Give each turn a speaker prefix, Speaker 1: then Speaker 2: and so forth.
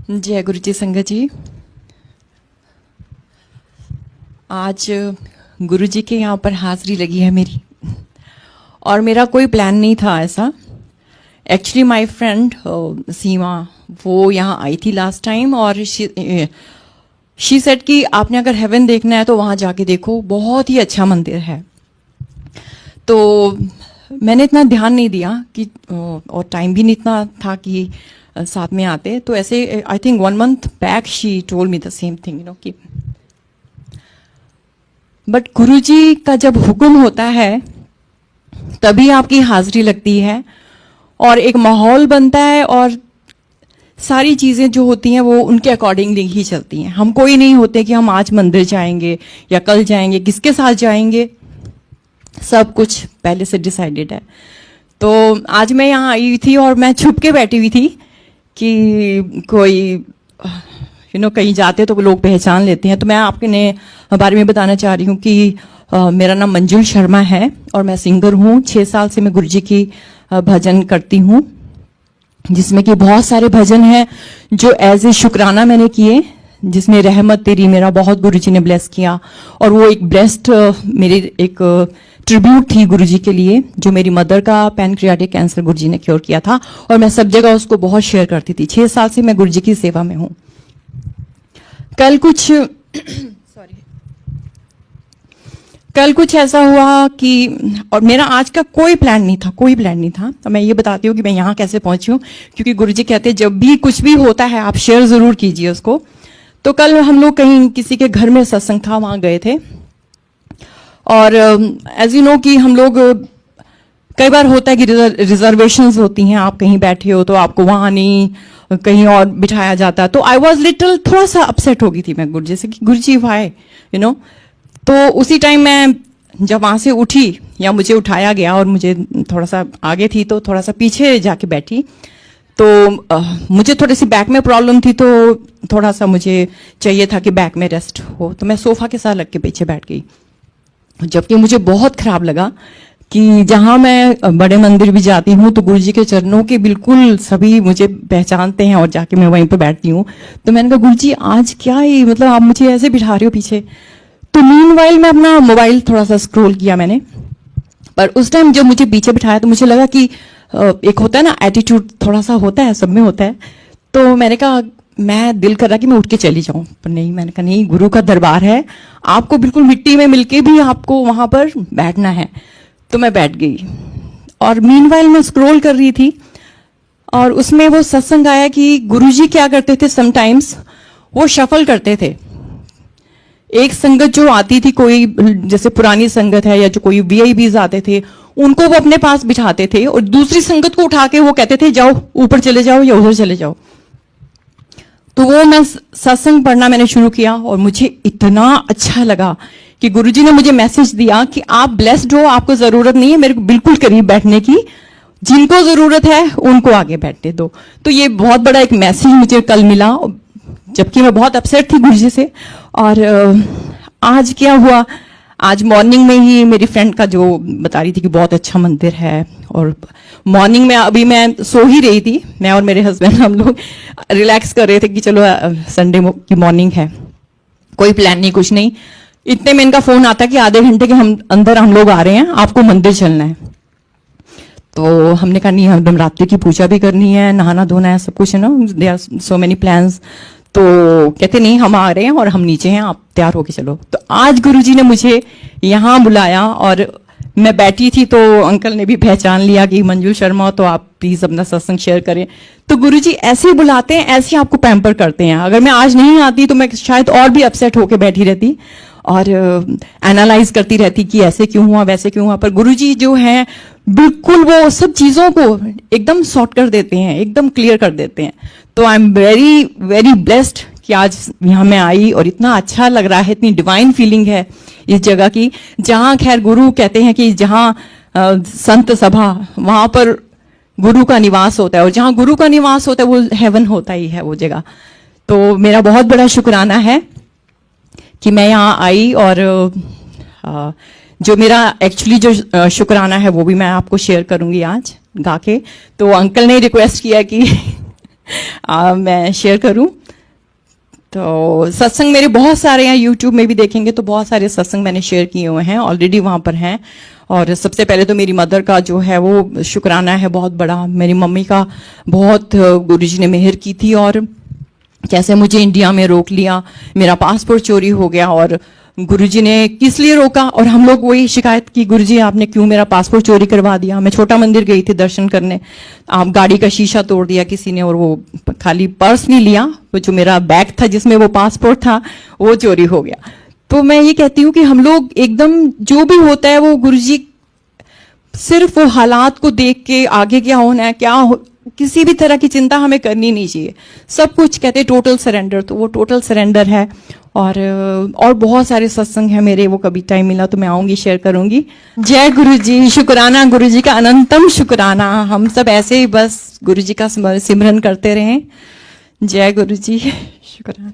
Speaker 1: जय गुरु जी संगत जी। आज गुरु जी के यहाँ पर हाजिरी लगी है मेरी, और मेरा कोई प्लान नहीं था ऐसा। एक्चुअली माय फ्रेंड सीमा वो यहाँ आई थी लास्ट टाइम, और शी सेड कि आपने अगर हेवन देखना है तो वहाँ जाके देखो, बहुत ही अच्छा मंदिर है। तो मैंने इतना ध्यान नहीं दिया कि और टाइम भी नहीं इतना था कि साथ में आते। तो ऐसे I think 1 month back she told me the same thing, कि बट गुरुजी का जब हुक्म होता है तभी आपकी हाजिरी लगती है और एक माहौल बनता है, और सारी चीज़ें जो होती हैं वो उनके अकॉर्डिंगली ही चलती हैं। हम कोई नहीं होते कि हम आज मंदिर जाएंगे या कल जाएंगे, किसके साथ जाएंगे, सब कुछ पहले से डिसाइडेड है। तो आज मैं यहाँ आई हुई थी और मैं छुप के बैठी हुई थी कि कोई कहीं जाते तो लोग पहचान लेते हैं। तो मैं आपके बारे में बताना चाह रही हूँ कि मेरा नाम मंजुल शर्मा है और मैं सिंगर हूँ। 6 साल से मैं गुरुजी की भजन करती हूँ, जिसमें कि बहुत सारे भजन हैं जो एज ए शुक्राना मैंने किए, जिसमें रहमत तेरी मेरा बहुत गुरुजी ने ब्लेस किया। और वो एक ब्लेस्ड मेरी एक ट्रिब्यूट थी गुरुजी के लिए, जो मेरी मदर का पैनक्रियाटिक कैंसर गुरुजी ने क्योर किया था, और मैं सब जगह उसको बहुत शेयर करती थी। 6 साल से मैं गुरुजी की सेवा में हूँ। कल कुछ ऐसा हुआ कि, और मेरा आज का कोई प्लान नहीं था। तो मैं ये बताती हूँ कि मैं यहाँ कैसे पहुंची हूँ, क्योंकि गुरुजी कहते हैं जब भी कुछ भी होता है आप शेयर जरूर कीजिए उसको। तो कल हम लोग कहीं किसी के घर में सत्संग था, वहां गए थे। और एज यू नो कि हम लोग कई बार होता है कि रिजर्वेशंस होती हैं, आप कहीं बैठे हो तो आपको वहां नहीं कहीं और बिठाया जाता है। तो आई वॉज लिटिल थोड़ा सा अपसेट हो गई थी मैं गुरुजी से कि गुरुजी वाई तो उसी टाइम मैं जब वहां से उठी या मुझे उठाया गया और मुझे थोड़ा सा आगे थी तो थोड़ा सा पीछे जाके बैठी, तो मुझे थोड़ी सी बैक में प्रॉब्लम थी, तो थोड़ा सा मुझे चाहिए था कि बैक में रेस्ट हो। तो मैं सोफा के साथ लग के पीछे बैठ गई, जबकि मुझे बहुत खराब लगा कि जहां मैं बड़े मंदिर भी जाती हूँ तो गुरुजी के चरणों के बिल्कुल सभी मुझे पहचानते हैं, और जाके मैं वहीं पे बैठती हूँ। तो मैंने कहा गुरुजी आज क्या ही, मतलब आप मुझे ऐसे बिठा रहे हो पीछे। तो मीनवाइल मैं अपना मोबाइल थोड़ा सा स्क्रॉल किया मैंने, पर उस टाइम जब मुझे पीछे बिठाया तो मुझे लगा कि एक होता है ना एटीट्यूड, थोड़ा सा होता है, सब में होता है। तो मैंने कहा, मैं दिल कर रहा कि मैं उठ के चली जाऊं, पर नहीं, मैंने कहा नहीं, गुरु का दरबार है, आपको बिल्कुल मिट्टी में मिलके भी आपको वहां पर बैठना है। तो मैं बैठ गई, और मीनवाइल मैं स्क्रॉल कर रही थी, और उसमें वो सत्संग आया कि गुरुजी क्या करते थे, समटाइम्स वो शफल करते थे। एक संगत जो आती थी, कोई जैसे पुरानी संगत है या जो कोई वीआईपीज आते थे, उनको वो अपने पास बिठाते थे, और दूसरी संगत को उठा के वो कहते थे जाओ ऊपर चले जाओ या उधर चले जाओ। तो वो मैं सत्संग पढ़ना मैंने शुरू किया, और मुझे इतना अच्छा लगा कि गुरुजी ने मुझे मैसेज दिया कि आप ब्लेस्ड हो, आपको जरूरत नहीं है मेरे को बिल्कुल करीब बैठने की, जिनको जरूरत है उनको आगे बैठने दो। तो ये बहुत बड़ा एक मैसेज मुझे कल मिला, जबकि मैं बहुत अपसेट थी गुरुजी से। और आज क्या हुआ, आज मॉर्निंग में ही मेरी फ्रेंड का जो बता रही थी कि बहुत अच्छा मंदिर है, और मॉर्निंग में अभी मैं सो ही रही थी, मैं और मेरे हस्बैंड हम लोग रिलैक्स कर रहे थे कि चलो संडे की मॉर्निंग है, कोई प्लान नहीं, कुछ नहीं। इतने में इनका फोन आता कि आधे घंटे के अंदर हम लोग आ रहे हैं, आपको मंदिर चलना है। तो हमने कहा नहीं, हम नवरात्रि की पूजा भी करनी है, नहाना धोना है, सब कुछ है ना, there are so many plans. तो कहते नहीं, हम आ रहे हैं और हम नीचे हैं, आप तैयार होके चलो। तो आज गुरुजी ने मुझे यहाँ बुलाया, और मैं बैठी थी तो अंकल ने भी पहचान लिया कि मंजुल शर्मा, तो आप प्लीज अपना सत्संग शेयर करें। तो गुरुजी ऐसे ही बुलाते हैं, ऐसे ही आपको पैम्पर करते हैं। अगर मैं आज नहीं आती तो मैं शायद और भी अपसेट होके बैठी रहती और एनालाइज करती रहती कि ऐसे क्यों हुआ, वैसे क्यों हुआ। पर गुरुजी जो है बिल्कुल वो सब चीजों को एकदम सॉर्ट कर देते हैं, एकदम क्लियर कर देते हैं। तो I am very very blessed कि आज यहाँ मैं आई, और इतना अच्छा लग रहा है, इतनी डिवाइन फीलिंग है इस जगह की, जहाँ खैर गुरु कहते हैं कि जहाँ संत सभा, वहां पर गुरु का निवास होता है, और जहाँ गुरु का निवास होता है वो हेवन होता ही है वो जगह। तो मेरा बहुत बड़ा शुक्राना है कि मैं यहाँ आई, और जो मेरा एक्चुअली जो शुक्राना है वो भी मैं आपको शेयर करूंगी आज गा के। तो अंकल ने रिक्वेस्ट किया कि मैं शेयर करूं तो सत्संग मेरे बहुत सारे हैं, यूट्यूब में भी देखेंगे तो बहुत सारे सत्संग मैंने शेयर किए हुए हैं, ऑलरेडी वहां पर हैं। और सबसे पहले तो मेरी मदर का जो है वो शुक्राना है बहुत बड़ा। मेरी मम्मी का बहुत गुरुजी ने मेहर की थी, और कैसे मुझे इंडिया में रोक लिया, मेरा पासपोर्ट चोरी हो गया और गुरुजी ने किस लिए रोका, और हम लोग वही शिकायत की, गुरुजी आपने क्यों मेरा पासपोर्ट चोरी करवा दिया। मैं छोटा मंदिर गई थी दर्शन करने, आप गाड़ी का शीशा तोड़ दिया किसी ने, और वो खाली पर्स नहीं लिया, वो जो मेरा बैग था जिसमें वो पासपोर्ट था वो चोरी हो गया। तो मैं ये कहती हूँ कि हम लोग एकदम जो भी होता है वो गुरुजी सिर्फ वो हालात को देख के आगे क्या होना है किसी भी तरह की चिंता हमें करनी नहीं चाहिए। सब कुछ कहते हैं टोटल सरेंडर, तो वो टोटल सरेंडर है। और बहुत सारे सत्संग हैं मेरे, वो कभी टाइम मिला तो मैं आऊंगी, शेयर करूंगी। जय गुरु जी, शुक्राना गुरु जी का अनंतम शुक्राना। हम सब ऐसे ही बस गुरु जी का सिमरन करते रहें। जय गुरु जी, शुक्राना।